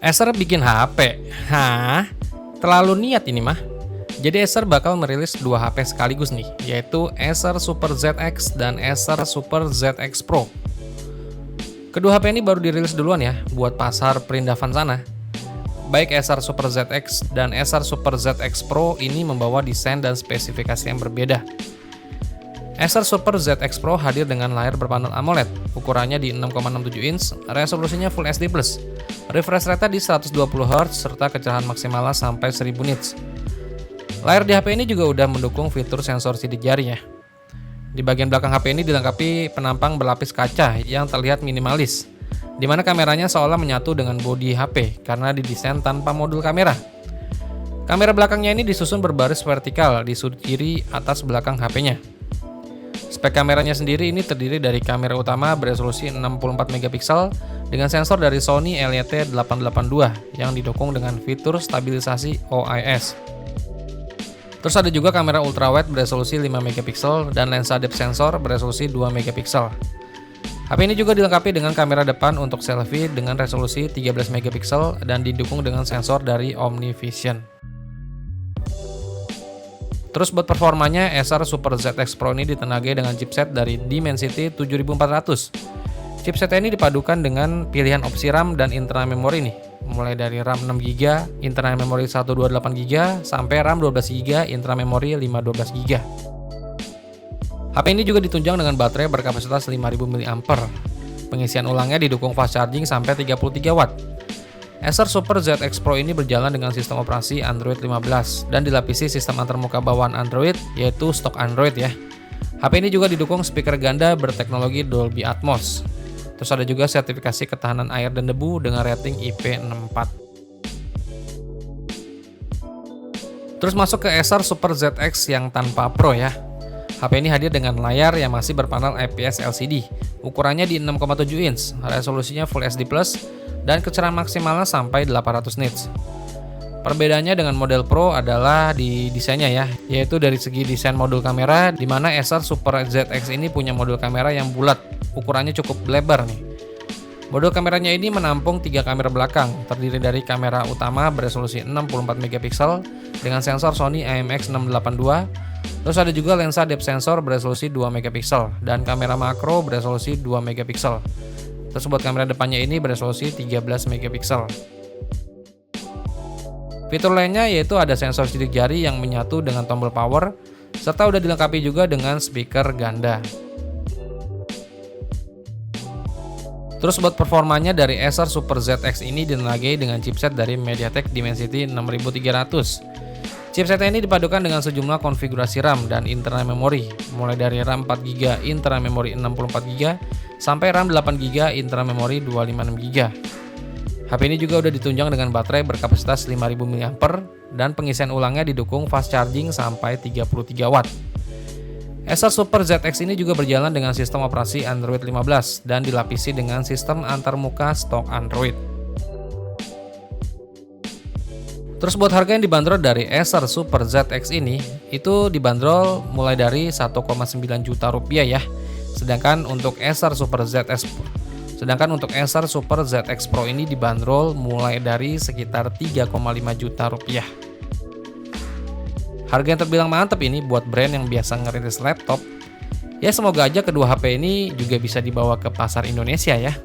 Acer bikin HP? Hah? Terlalu niat ini mah. Jadi Acer bakal merilis dua HP sekaligus nih, yaitu Acer Super ZX dan Acer Super ZX Pro. Kedua HP ini baru dirilis duluan ya, buat pasar perindavan sana. Baik Acer Super ZX dan Acer Super ZX Pro ini membawa desain dan spesifikasi yang berbeda. Acer Super ZX Pro hadir dengan layar berpanel AMOLED, ukurannya di 6,67 inch, resolusinya Full HD+, refresh rate di 120Hz, serta kecerahan maksimalnya sampai 1000 nits. Layar di HP ini juga udah mendukung fitur sensor sidik jari ya. Di bagian belakang HP ini dilengkapi penampang berlapis kaca yang terlihat minimalis, di mana kameranya seolah menyatu dengan bodi HP karena didesain tanpa modul kamera. Kamera belakangnya ini disusun berbaris vertikal di sudut kiri atas belakang HP-nya. Spek kameranya sendiri ini terdiri dari kamera utama beresolusi 64 megapiksel dengan sensor dari Sony LYT882 yang didukung dengan fitur stabilisasi OIS. Terus ada juga kamera ultrawide beresolusi 5 megapiksel dan lensa depth sensor beresolusi 2 megapiksel. HP ini juga dilengkapi dengan kamera depan untuk selfie dengan resolusi 13 megapiksel dan didukung dengan sensor dari OmniVision. Terus buat performanya, Acer Super ZX Pro ini ditenagai dengan chipset dari Dimensity 7400. Chipset ini dipadukan dengan pilihan opsi RAM dan internal memori nih, mulai dari RAM 6GB, internal memori 128GB, sampai RAM 12GB, internal memori 512GB. HP ini juga ditunjang dengan baterai berkapasitas 5000 mAh. Pengisian ulangnya didukung fast charging sampai 33 Watt. Acer Super ZX Pro ini berjalan dengan sistem operasi Android 15 dan dilapisi sistem antarmuka bawaan Android, yaitu stok Android ya. HP ini juga didukung speaker ganda berteknologi Dolby Atmos. Terus ada juga sertifikasi ketahanan air dan debu dengan rating IP64. Terus masuk ke Acer Super ZX yang tanpa Pro ya. HP ini hadir dengan layar yang masih berpanel IPS LCD, ukurannya di 6,7 inch, resolusinya Full HD+, dan kecerahan maksimalnya sampai 800 nits. Perbedaannya dengan model Pro adalah di desainnya ya, yaitu dari segi desain modul kamera, di mana Acer Super ZX ini punya modul kamera yang bulat, ukurannya cukup lebar nih. Modul kameranya ini menampung 3 kamera belakang, terdiri dari kamera utama beresolusi 64 megapiksel dengan sensor Sony IMX682, terus ada juga lensa depth sensor beresolusi 2 megapiksel dan kamera makro beresolusi 2 megapiksel. Terus buat kamera depannya ini beresolusi 13 megapiksel. Fitur lainnya yaitu ada sensor sidik jari yang menyatu dengan tombol power, serta udah dilengkapi juga dengan speaker ganda. Terus buat performanya dari Acer Super ZX ini ditenagai dengan chipset dari MediaTek Dimensity 6300. Chipset ini dipadukan dengan sejumlah konfigurasi RAM dan internal memori, mulai dari RAM 4GB, internal memori 64GB, sampai RAM 8GB, internal memori 256GB. HP ini juga udah ditunjang dengan baterai berkapasitas 5000 mAh dan pengisian ulangnya didukung fast charging sampai 33 Watt. Acer Super ZX ini juga berjalan dengan sistem operasi Android 15 dan dilapisi dengan sistem antarmuka stok Android. Terus buat harga yang dibanderol dari Acer Super ZX ini, itu dibanderol mulai dari 1,9 juta rupiah ya. Sedangkan untuk Acer Super ZX Pro ini dibanderol mulai dari sekitar 3,5 juta rupiah. Harga yang terbilang mantap ini buat brand yang biasa ngerilis laptop. Ya semoga aja kedua HP ini juga bisa dibawa ke pasar Indonesia ya.